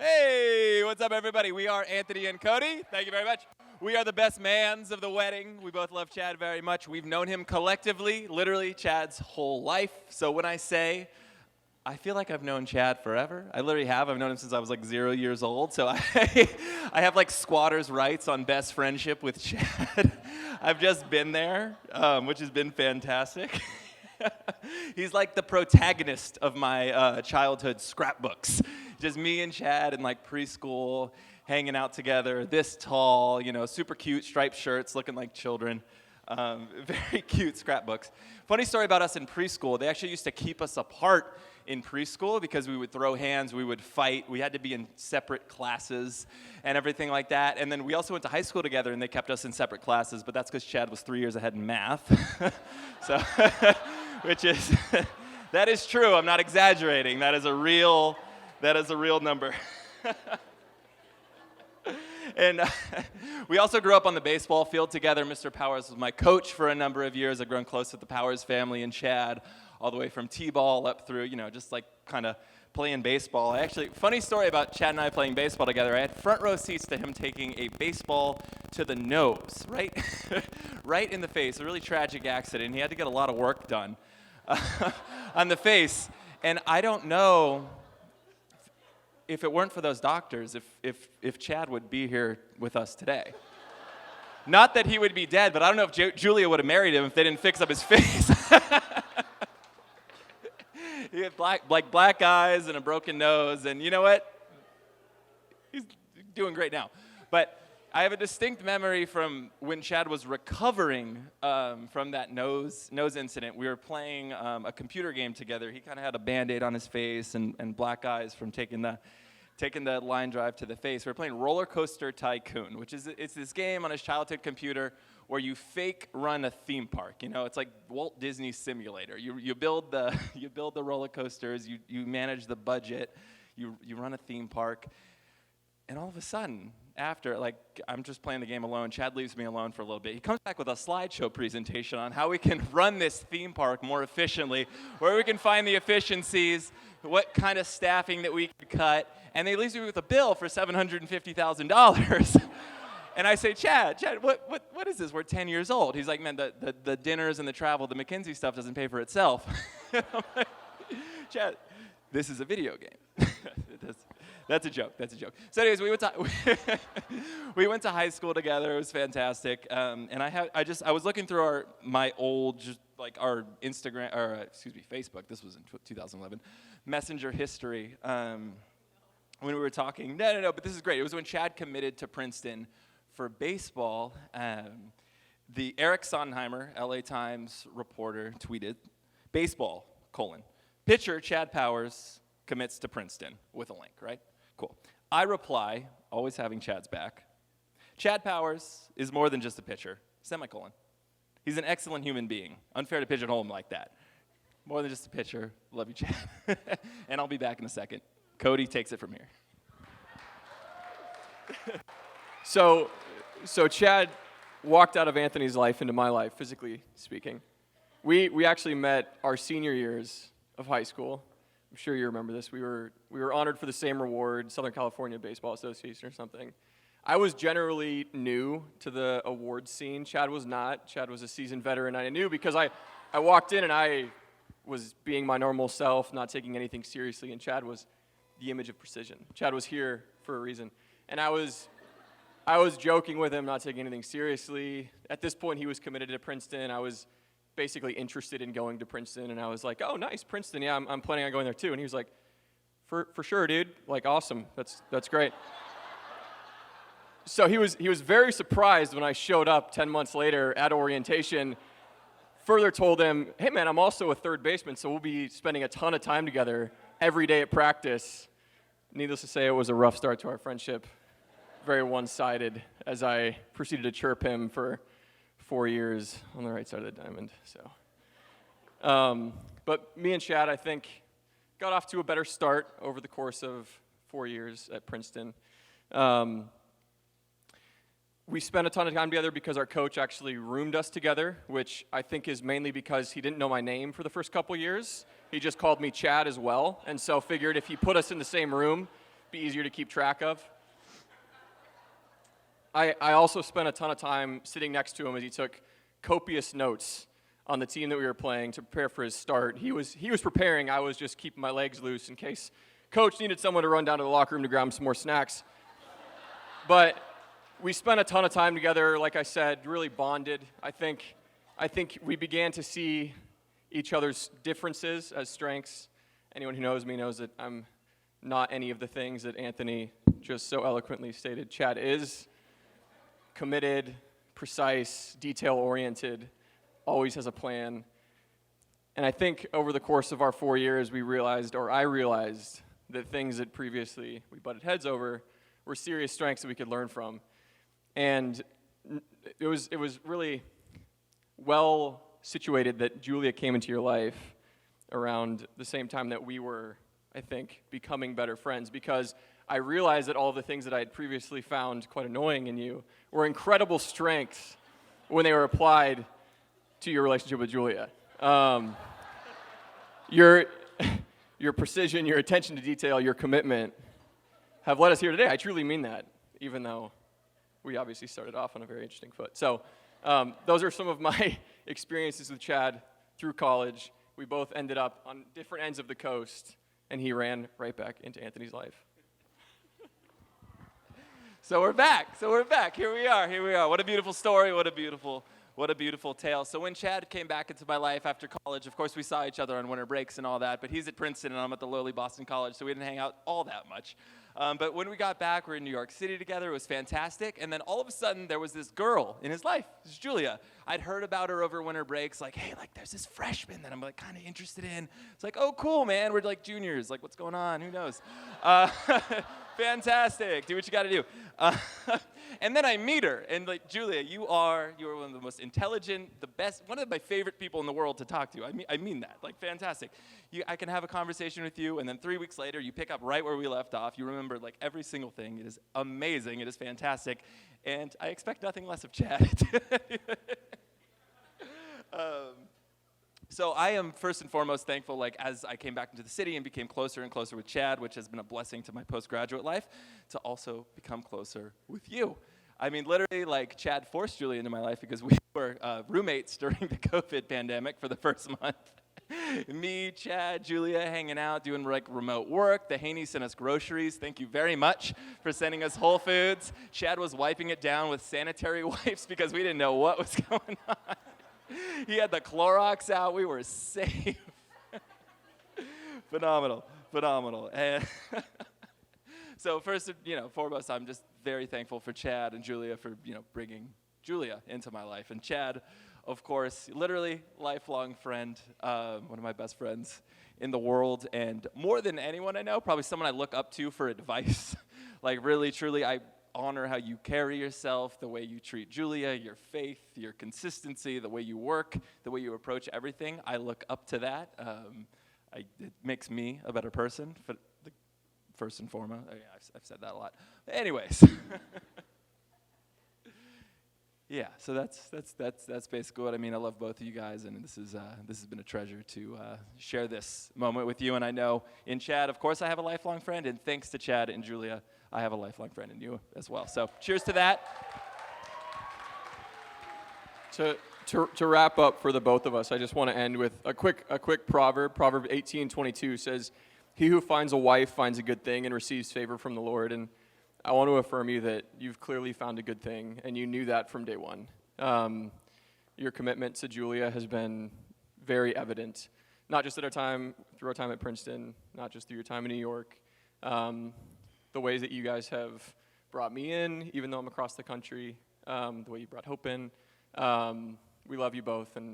Hey, what's up, everybody? We are Anthony and Cody. Thank you very much. We are the best mans of the wedding. We both love Chad very much. We've known him collectively, literally Chad's whole life. So when I say I feel like I've known Chad forever, I literally have. I've known him since I was like 0 years old. So I have like squatter's rights on best friendship with Chad. I've just been there, which has been fantastic. He's like the protagonist of my childhood scrapbooks. Just me and Chad in like preschool, hanging out together, this tall, super cute striped shirts, looking like children. Very cute scrapbooks. Funny story about us in preschool, they actually used to keep us apart in preschool because we would throw hands, we would fight, we had to be in separate classes and everything like that. And then we also went to high school together and they kept us in separate classes, but that's because Chad was 3 years ahead in math. So, which is, that is true, I'm not exaggerating, that is a real number. And we also grew up on the baseball field together. Mr. Powers was my coach for a number of years. I've grown close with the Powers family and Chad, all the way from T-ball up through, just like kind of playing baseball. Funny story about Chad and I playing baseball together. I had front row seats to him taking a baseball to the nose, right, right in the face. A really tragic accident. He had to get a lot of work done on the face. And I don't know if it weren't for those doctors, if Chad would be here with us today. Not that he would be dead, but I don't know if Julia would have married him if they didn't fix up his face. He had black eyes and a broken nose, and you know what? He's doing great now. But I have a distinct memory from when Chad was recovering from that nose incident. We were playing a computer game together. He kind of had a Band-Aid on his face and black eyes from taking the line drive to the face. We were playing Roller Coaster Tycoon, which is it's this game on his childhood computer where you fake run a theme park. It's like Walt Disney Simulator. You build the roller coasters. You manage the budget. You run a theme park, and all of a sudden, after, I'm just playing the game alone. Chad leaves me alone for a little bit. He comes back with a slideshow presentation on how we can run this theme park more efficiently, where we can find the efficiencies, what kind of staffing that we could cut, and they leaves me with a bill for $750,000. And I say, Chad, what is this? We're 10 years old. He's like, man, the dinners and the travel, the McKinsey stuff doesn't pay for itself. I'm like, Chad, this is a video game. That's a joke. So anyways, we went to high school together. It was fantastic. And I was looking through our Instagram, Facebook. This was in 2011. Messenger history. When we were talking, no, but this is great. It was when Chad committed to Princeton for baseball. The Eric Sondenheimer, LA Times reporter, tweeted, baseball, pitcher Chad Powers commits to Princeton, with a link, right? Cool. I reply, always having Chad's back, Chad Powers is more than just a pitcher, semicolon. He's an excellent human being. Unfair to pigeonhole him like that. More than just a pitcher. Love you, Chad. And I'll be back in a second. Cody takes it from here. So Chad walked out of Anthony's life into my life, physically speaking. We actually met our senior years of high school. I'm sure you remember this. We were honored for the same reward, Southern California Baseball Association or something. I was generally new to the awards scene. Chad was not. Chad was a seasoned veteran. I knew because I walked in and I was being my normal self, not taking anything seriously, and Chad was the image of precision. Chad was here for a reason. And I was joking with him, not taking anything seriously. At this point, he was committed to Princeton. I was basically interested in going to Princeton, and I was like, oh, nice, Princeton, yeah, I'm planning on going there too. And he was like, for sure, dude, awesome, that's great. So he was very surprised when I showed up 10 months later at orientation, further told him, hey man, I'm also a third baseman, so we'll be spending a ton of time together every day at practice. Needless to say, it was a rough start to our friendship, very one-sided, as I proceeded to chirp him for 4 years on the right side of the diamond. But me and Chad, I think, got off to a better start over the course of 4 years at Princeton. We spent a ton of time together because our coach actually roomed us together, which I think is mainly because he didn't know my name for the first couple years. He just called me Chad as well, and so figured if he put us in the same room, be easier to keep track of. I also spent a ton of time sitting next to him as he took copious notes on the team that we were playing to prepare for his start. He was preparing. I was just keeping my legs loose in case Coach needed someone to run down to the locker room to grab him some more snacks. But we spent a ton of time together, like I said, really bonded. I think we began to see each other's differences as strengths. Anyone who knows me knows that I'm not any of the things that Anthony just so eloquently stated. Chad is committed, precise, detail-oriented, always has a plan. And I think over the course of our 4 years, I realized, that things that previously we butted heads over were serious strengths that we could learn from. And it was really well situated that Julia came into your life around the same time that we were, I think, becoming better friends, because I realized that all the things that I had previously found quite annoying in you were incredible strengths when they were applied to your relationship with Julia. Your precision, your attention to detail, your commitment have led us here today. I truly mean that, even though we obviously started off on a very interesting foot. So those are some of my experiences with Chad through college. We both ended up on different ends of the coast, and he ran right back into Anthony's life. So we're back. Here we are. What a beautiful story. What a beautiful tale. So when Chad came back into my life after college, of course we saw each other on winter breaks and all that, but he's at Princeton and I'm at the lowly Boston College, so we didn't hang out all that much. But when we got back, we were in New York City together. It was fantastic. And then all of a sudden, there was this girl in his life. This is Julia. I'd heard about her over winter breaks, like, hey, like, there's this freshman that I'm, like, kind of interested in. It's like, oh, cool, man. We're, like, juniors. Like, what's going on? Who knows? Fantastic. Do what you got to do. And then I meet her. And, like, Julia, you are one of the most intelligent, the best, one of my favorite people in the world to talk to. I mean that. Like, fantastic. I can have a conversation with you, and then 3 weeks later, you pick up right where we left off. You remember, like, every single thing. It is amazing. It is fantastic. And I expect nothing less of Chad. So I am first and foremost thankful, like, as I came back into the city and became closer and closer with Chad, which has been a blessing to my postgraduate life, to also become closer with you. I mean, literally, like, Chad forced Julia into my life because we were roommates during the COVID pandemic for the first month. Me, Chad, Julia hanging out, doing, like, remote work. The Haney sent us groceries. Thank you very much for sending us Whole Foods. Chad was wiping it down with sanitary wipes because we didn't know what was going on. He had the Clorox out. We were safe. Phenomenal. And so first, foremost, I'm just very thankful for Chad and Julia for, bringing Julia into my life. And Chad, of course, literally lifelong friend, one of my best friends in the world. And more than anyone I know, probably someone I look up to for advice. Like, really, truly, I honor how you carry yourself, the way you treat Julia, your faith, your consistency, the way you work, the way you approach everything. I look up to that. It makes me a better person, first and foremost. I've said that a lot. But anyways. Yeah, so that's basically what I mean. I love both of you guys, and this has been a treasure to share this moment with you. And I know in Chad, of course, I have a lifelong friend, and thanks to Chad and Julia, I have a lifelong friend in you as well. So cheers to that. To wrap up for the both of us, I just want to end with a quick proverb. Proverb 18:22 says, "He who finds a wife finds a good thing and receives favor from the Lord." And I want to affirm you that you've clearly found a good thing, and you knew that from day one. Your commitment to Julia has been very evident, not just through our time at Princeton, not just through your time in New York. The ways that you guys have brought me in, even though I'm across the country, the way you brought Hope in. We love you both, and